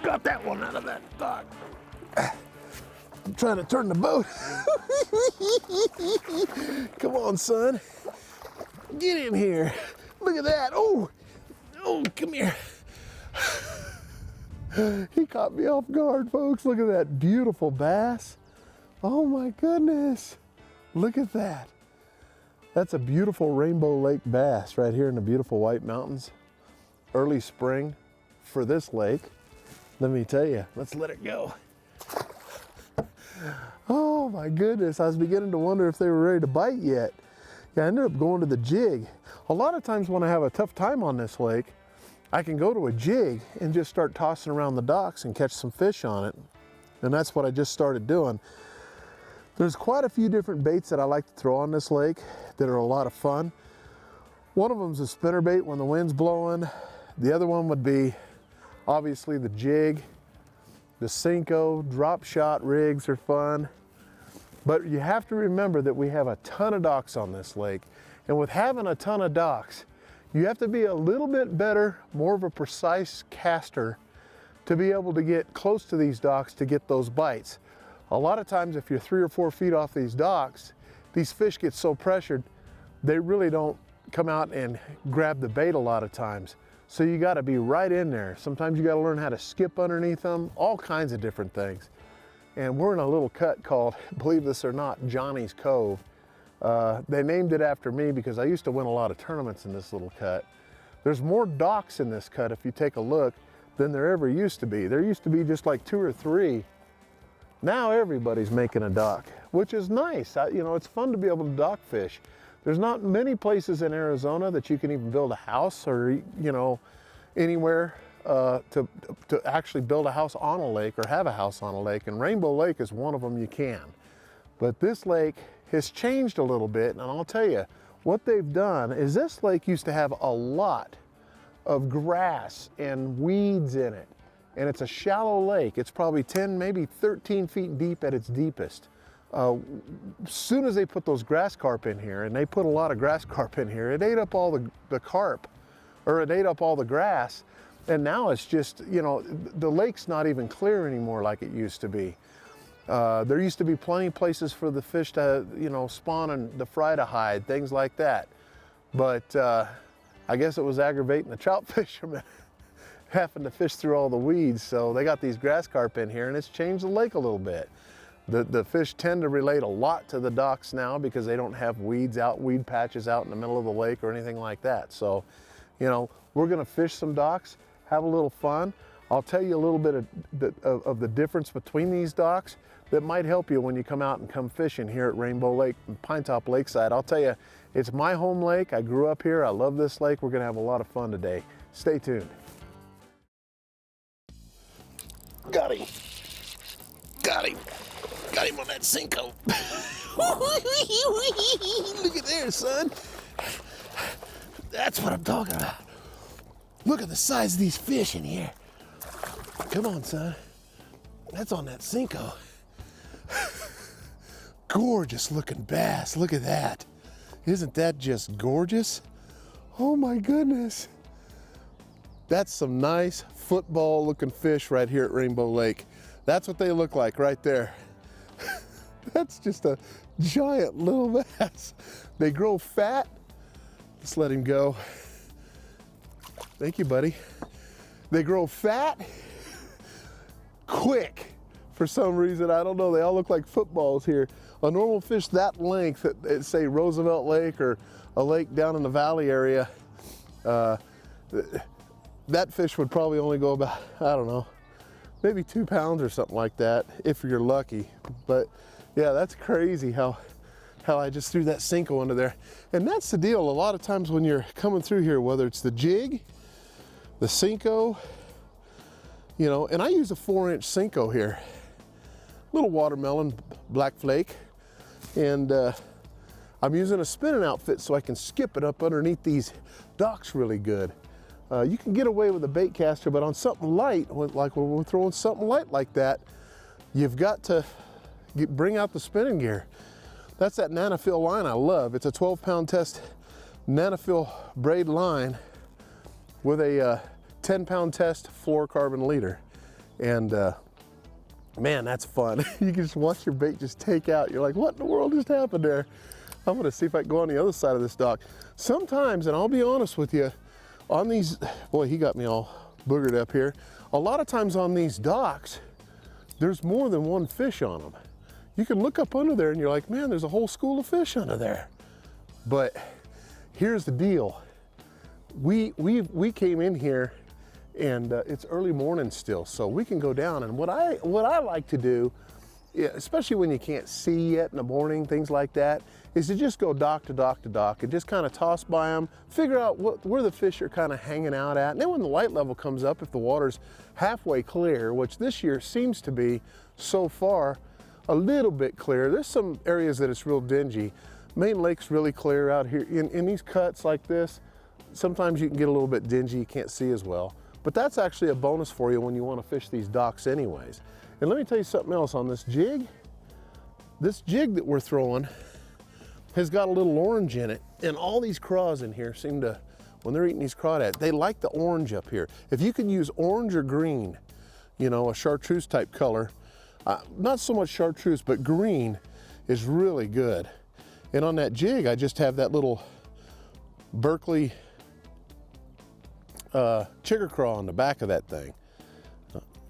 got that one out of that dock. I'm trying to turn the boat. Come on, son. Get in here. Look at that. Oh, come here. He caught me off guard, folks. Look at that beautiful bass. Oh my goodness. Look at that. That's a beautiful Rainbow Lake bass right here in the beautiful White Mountains. Early spring for this lake. Let me tell you, let's let it go. Oh my goodness, I was beginning to wonder if they were ready to bite yet. Yeah, I ended up going to the jig. A lot of times when I have a tough time on this lake, I can go to a jig and just start tossing around the docks and catch some fish on it. And that's what I just started doing. There's quite a few different baits that I like to throw on this lake that are a lot of fun. One of them is a spinnerbait when the wind's blowing. The other one would be obviously the jig, the Cinco, drop shot rigs are fun. But you have to remember that we have a ton of docks on this lake. And with having a ton of docks, you have to be a little bit better, more of a precise caster to be able to get close to these docks to get those bites. A lot of times if you're 3 or 4 feet off these docks, these fish get so pressured, they really don't come out and grab the bait a lot of times. So you gotta be right in there. Sometimes you gotta learn how to skip underneath them, all kinds of different things. And we're in a little cut called, believe this or not, Johnny's Cove. They named it after me because I used to win a lot of tournaments in this little cut. There's more docks in this cut if you take a look than there ever used to be. There used to be just like 2 or 3. Now everybody's making a dock, which is nice. You know, it's fun to be able to dock fish. There's not many places in Arizona that you can even build a house or, you know, anywhere to actually build a house on a lake or have a house on a lake. And Rainbow Lake is one of them you can. But this lake has changed a little bit, and I'll tell you, what they've done is this lake used to have a lot of grass and weeds in it. And it's a shallow lake. It's probably 10, maybe 13 feet deep at its deepest. As soon as they put those grass carp in here, and they put a lot of grass carp in here, it ate up all the carp, or it ate up all the grass. And now it's just, you know, the lake's not even clear anymore like it used to be. There used to be plenty of places for the fish to, you know, spawn and the fry to hide, things like that. But I guess it was aggravating the trout fishermen having to fish through all the weeds. So they got these grass carp in here and it's changed the lake a little bit. The fish tend to relate a lot to the docks now because they don't have weed patches out in the middle of the lake or anything like that. So, you know, we're gonna fish some docks, have a little fun. I'll tell you a little bit of the difference between these docks that might help you when you come out and come fishing here at Rainbow Lake and Pinetop Lakeside. I'll tell you, it's my home lake. I grew up here. I love this lake. We're gonna have a lot of fun today. Stay tuned. Got him. Got him. Got him on that Cinco. Look at there, son. That's what I'm talking about. Look at the size of these fish in here. Come on, son. That's on that Cinco. Gorgeous looking bass. Look at that. Isn't that just gorgeous? Oh my goodness. That's some nice football looking fish right here at Rainbow Lake. That's what they look like right there. That's just a giant little bass. They grow fat. Just let him go. Thank you, buddy. They grow fat, quick. For some reason, I don't know, they all look like footballs here. A normal fish that length at say Roosevelt Lake or a lake down in the valley area, that fish would probably only go about, I don't know, maybe 2 pounds or something like that, if you're lucky. But yeah, that's crazy how I just threw that Cinco under there. And that's the deal, a lot of times when you're coming through here, whether it's the jig, the Cinco, you know, and I use a 4-inch Cinco here. Little watermelon black flake. And I'm using a spinning outfit so I can skip it up underneath these docks really good. You can get away with a bait caster, but on something light, like when we're throwing something light like that, you've got to bring out the spinning gear. That's that Nanofill line I love. It's a 12-pound test Nanofill braid line with a 10-pound test fluorocarbon leader. And man, that's fun. You can just watch your bait just take out. You're like, what in the world just happened there? I'm gonna see if I can go on the other side of this dock. Sometimes, and I'll be honest with you, on these, boy, he got me all boogered up here. A lot of times on these docks, there's more than one fish on them. You can look up under there and you're like, man, there's a whole school of fish under there. But here's the deal. We came in here and it's early morning still, so we can go down. And what I like to do, especially when you can't see yet in the morning, things like that, is to just go dock to dock to dock and just kind of toss by them, figure out where the fish are kind of hanging out at. And then when the light level comes up, if the water's halfway clear, which this year seems to be so far a little bit clear. There's some areas that it's real dingy. Main Lake's really clear out here. In these cuts like this, sometimes you can get a little bit dingy, you can't see as well. But that's actually a bonus for you when you want to fish these docks anyways. And let me tell you something else on this jig. This jig that we're throwing has got a little orange in it, and all these craws in here seem to, when they're eating these crawdads, they like the orange up here. If you can use orange or green, you know, a chartreuse type color, not so much chartreuse, but green is really good. And on that jig, I just have that little Berkeley chigger craw on the back of that thing.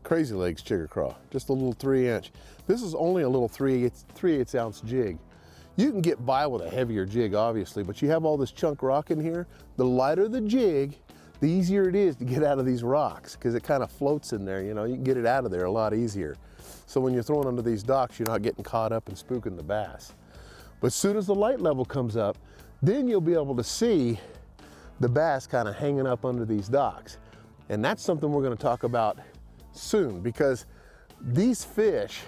Crazy Legs chigger craw, just a little 3-inch. This is only a little 3/8 ounce jig. You can get by with a heavier jig, obviously, but you have all this chunk rock in here. The lighter the jig, the easier it is to get out of these rocks, because it kind of floats in there. You know, you can get it out of there a lot easier. So when you're throwing under these docks, you're not getting caught up and spooking the bass. But as soon as the light level comes up, then you'll be able to see the bass kind of hanging up under these docks. And that's something we're going to talk about soon, because these fish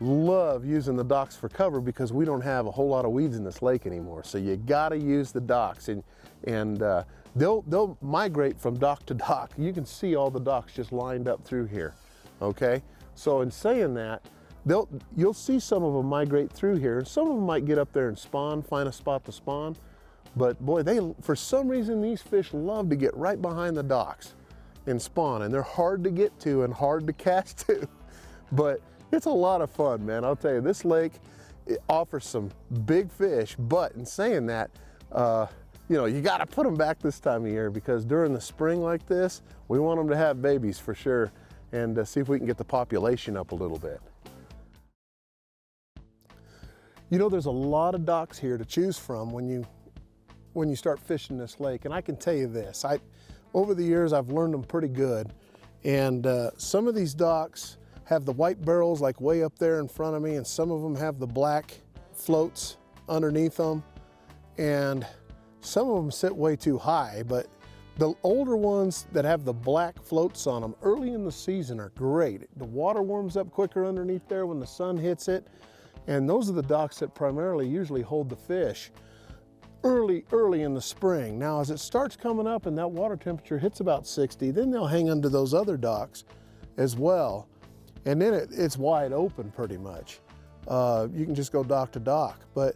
love using the docks for cover because we don't have a whole lot of weeds in this lake anymore. So you got to use the docks, and they'll migrate from dock to dock. You can see all the docks just lined up through here. Okay, so in saying that, you'll see some of them migrate through here, and some of them might get up there and spawn, find a spot to spawn. But boy, for some reason, these fish love to get right behind the docks and spawn, and they're hard to get to and hard to cast to. But it's a lot of fun, man. I'll tell you, this lake, it offers some big fish, but in saying that, you know, you got to put them back this time of year, because during the spring like this, we want them to have babies for sure, and see if we can get the population up a little bit. You know, there's a lot of docks here to choose from when you start fishing this lake, and I can tell you this, over the years I've learned them pretty good, and some of these docks have the white barrels like way up there in front of me, and some of them have the black floats underneath them, and some of them sit way too high. But the older ones that have the black floats on them early in the season are great. The water warms up quicker underneath there when the sun hits it, and those are the docks that primarily usually hold the fish early in the spring. Now as it starts coming up and that water temperature hits about 60, then they'll hang under those other docks as well, and then it's wide open pretty much. You can just go dock to dock, but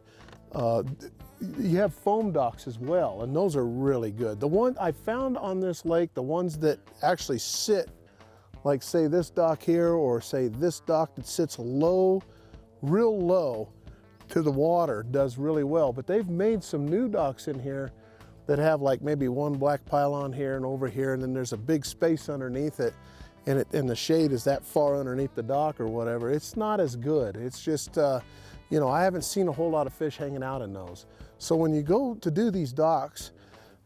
you have foam docks as well, and those are really good. The one I found on this lake, the ones that actually sit, like say this dock here, or say this dock that sits low, real low to the water, does really well. But they've made some new docks in here that have like maybe one black pylon here and over here, and then there's a big space underneath it, and the shade is that far underneath the dock or whatever. It's not as good. It's just, you know, I haven't seen a whole lot of fish hanging out in those. So when you go to do these docks,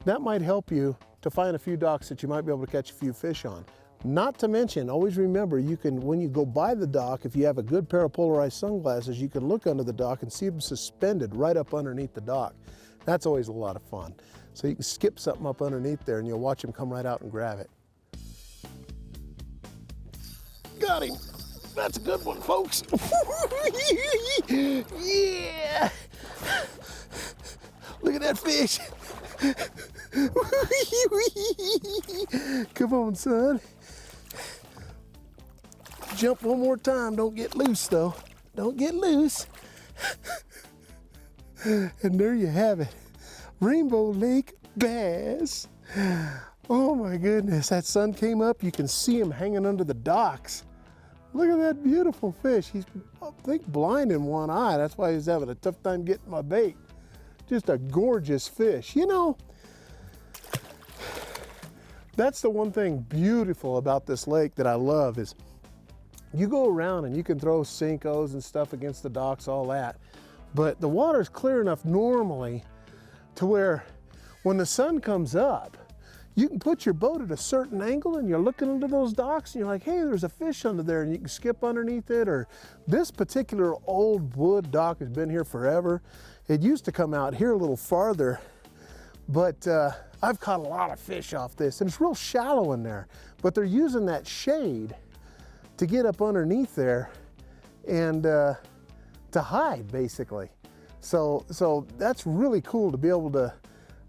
that might help you to find a few docks that you might be able to catch a few fish on. Not to mention, always remember, you can, when you go by the dock, if you have a good pair of polarized sunglasses, you can look under the dock and see them suspended right up underneath the dock. That's always a lot of fun. So you can skip something up underneath there and you'll watch them come right out and grab it. Got him. That's a good one, folks. Yeah. Look at that fish. Come on, son. Jump one more time. Don't get loose, though. Don't get loose. And there you have it. Rainbow Lake bass. Oh my goodness, that sun came up. You can see them hanging under the docks. Look at that beautiful fish. He's, I think, blind in one eye. That's why he's having a tough time getting my bait. Just a gorgeous fish. You know, that's the one thing beautiful about this lake that I love is you go around and you can throw Cincos and stuff against the docks, all that. But the water's clear enough normally to where when the sun comes up, you can put your boat at a certain angle and you're looking into those docks and you're like, hey, there's a fish under there, and you can skip underneath it. Or this particular old wood dock has been here forever. It used to come out here a little farther, but I've caught a lot of fish off this, and it's real shallow in there, but they're using that shade to get up underneath there and to hide, basically. So that's really cool to be able to,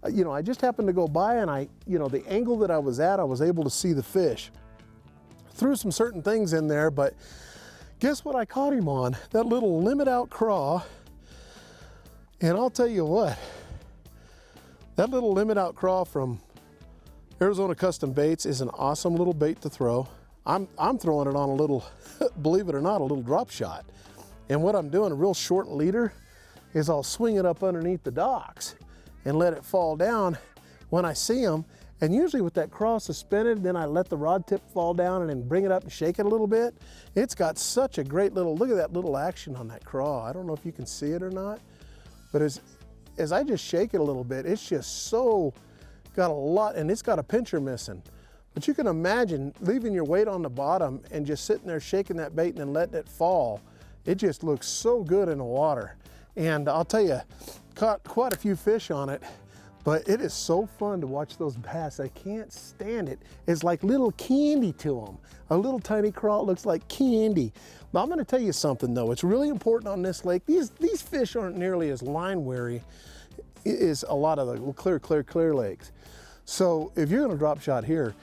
you know, I just happened to go by and the angle that I was at, I was able to see the fish. Threw some certain things in there, but guess what I caught him on? That little limit out craw. And I'll tell you what, that little limit out craw from Arizona Custom Baits is an awesome little bait to throw. I'm throwing it on a little, believe it or not, a little drop shot. And what I'm doing, a real short leader, is I'll swing it up underneath the docks and let it fall down when I see them. And usually with that craw suspended, then I let the rod tip fall down and then bring it up and shake it a little bit. It's got such a great little, look at that little action on that craw. I don't know if you can see it or not, but as I just shake it a little bit, it's just so, got a lot, and it's got a pincher missing. But you can imagine leaving your weight on the bottom and just sitting there shaking that bait and then letting it fall. It just looks so good in the water. And I'll tell you, caught quite a few fish on it, but it is so fun to watch those bass. I can't stand it. It's like little candy to them. A little tiny craw looks like candy. But I'm gonna tell you something though, it's really important on this lake. These fish aren't nearly as line weary as a lot of the clear lakes. So if you're gonna drop shot here,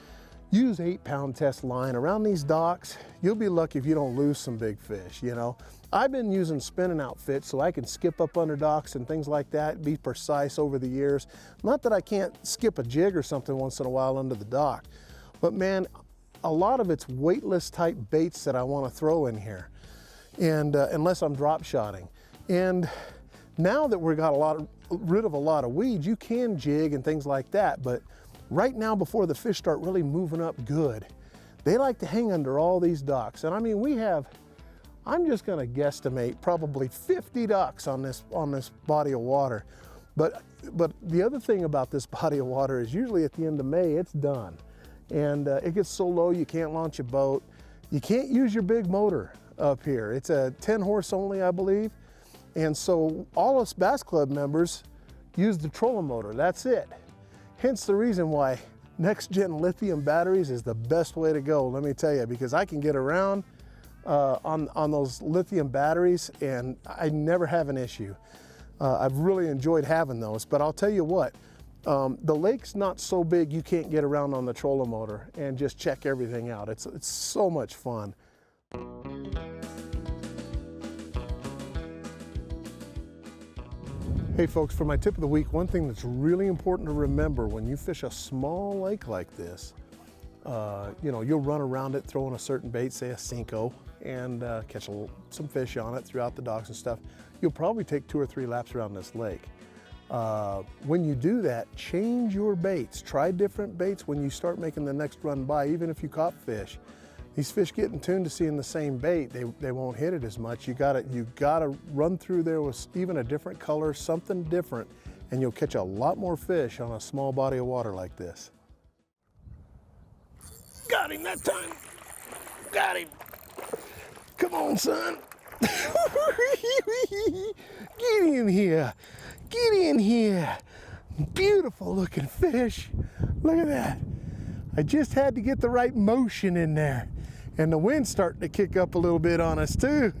use 8-pound test line around these docks. You'll be lucky if you don't lose some big fish, you know. I've been using spinning outfits so I can skip up under docks and things like that, be precise over the years. Not that I can't skip a jig or something once in a while under the dock, but man, a lot of it's weightless type baits that I want to throw in here, and unless I'm drop shotting. And now that we've got rid of a lot of weeds, you can jig and things like that, but right now before the fish start really moving up good, they like to hang under all these docks. And I mean, we have, I'm just gonna guesstimate probably 50 ducks on this body of water. But the other thing about this body of water is usually at the end of May, it's done. And it gets so low you can't launch a boat. You can't use your big motor up here. It's a 10 horse only, I believe. And so all us Bass Club members use the trolling motor, that's it. Hence the reason why next gen lithium batteries is the best way to go, let me tell you, because I can get around on those lithium batteries and I never have an issue. I've really enjoyed having those, but I'll tell you what, the lake's not so big you can't get around on the trolling motor and just check everything out. It's so much fun. Hey folks, for my tip of the week, one thing that's really important to remember when you fish a small lake like this, you know, you'll run around it throwing a certain bait, say a Cinco, and catch some fish on it throughout the docks and stuff. You'll probably take 2 or 3 laps around this lake. When you do that, change your baits. Try different baits when you start making the next run by, even if you caught fish. These fish getting tuned to seeing the same bait, they won't hit it as much. You gotta run through there with even a different color, something different, and you'll catch a lot more fish on a small body of water like this. Got him that time. Got him. Come on, son. Get in here. Get in here. Beautiful looking fish. Look at that. I just had to get the right motion in there. And the wind's starting to kick up a little bit on us too.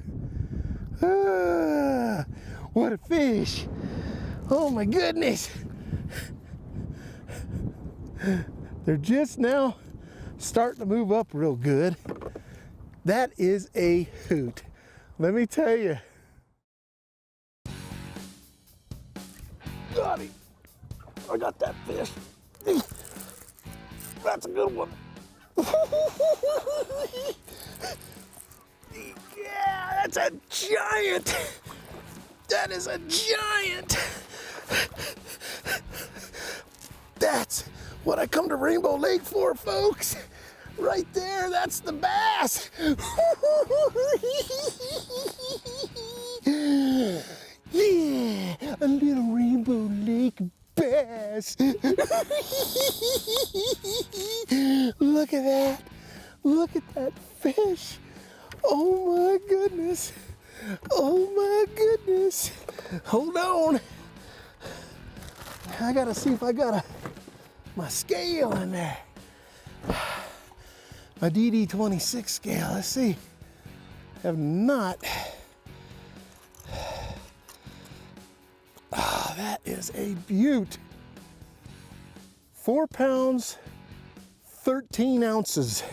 Ah, what a fish. Oh my goodness. They're just now starting to move up real good. That is a hoot. Let me tell you. Got him. I got that fish. That's a good one. That's a giant. That is a giant. That's what I come to Rainbow Lake for, folks. Right there, that's the bass. Yeah, a little Rainbow Lake bass. Look at that. Look at that fish. Oh my goodness. Oh my goodness. Hold on. I gotta see if I got my scale in there. My DD26 scale. Let's see. Have not. Ah, that is a beaut. 4 pounds, 13 ounces.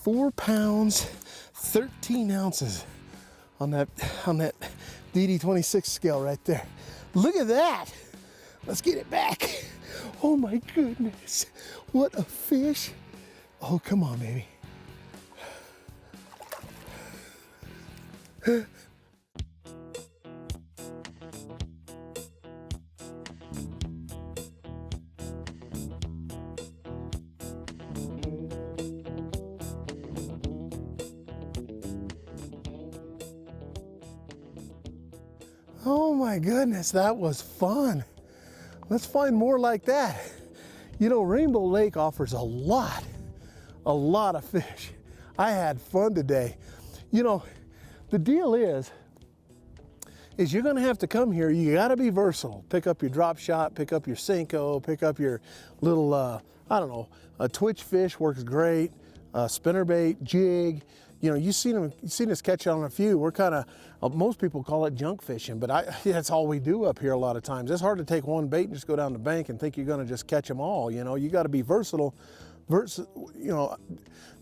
4 pounds, 13 ounces on that DD26 scale right there. Look at that. Let's get it back. Oh my goodness. What a fish. Oh, come on, baby. Oh my goodness, that was fun. Let's find more like that. You know, Rainbow Lake offers a lot of fish. I had fun today. You know, the deal is you're gonna have to come here. You gotta be versatile. Pick up your drop shot, pick up your Senko, pick up your little, I don't know, a twitch fish works great, spinnerbait, jig. You know, you've seen us catch on a few. We're kind of, most people call it junk fishing, but that's all we do up here a lot of times. It's hard to take one bait and just go down the bank and think you're gonna just catch them all. You know, you gotta be versatile, you know,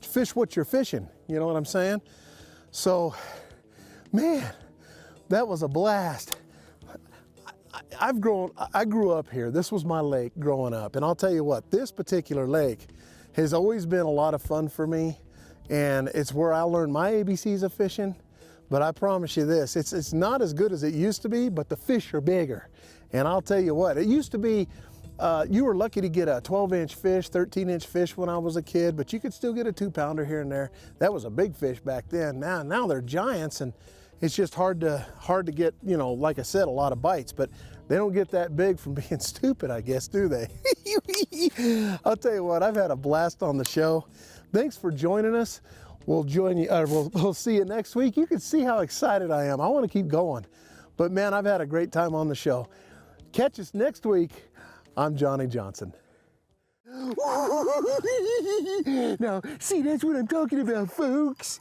fish what you're fishing. You know what I'm saying? So, man, that was a blast. I grew up here. This was my lake growing up. And I'll tell you what, this particular lake has always been a lot of fun for me. And it's where I learned my ABCs of fishing. But I promise you this, it's not as good as it used to be, but the fish are bigger. And I'll tell you what, it used to be, you were lucky to get a 12-inch fish, 13-inch fish when I was a kid, but you could still get a 2-pounder here and there. That was a big fish back then. Now they're giants, and it's just hard to get, you know, like I said, a lot of bites, but they don't get that big from being stupid, I guess, do they? I'll tell you what, I've had a blast on the show. Thanks for joining us. We'll join you, we'll see you next week. You can see how excited I am. I want to keep going. But man, I've had a great time on the show. Catch us next week. I'm Johnny Johnson. Now, see, that's what I'm talking about, folks.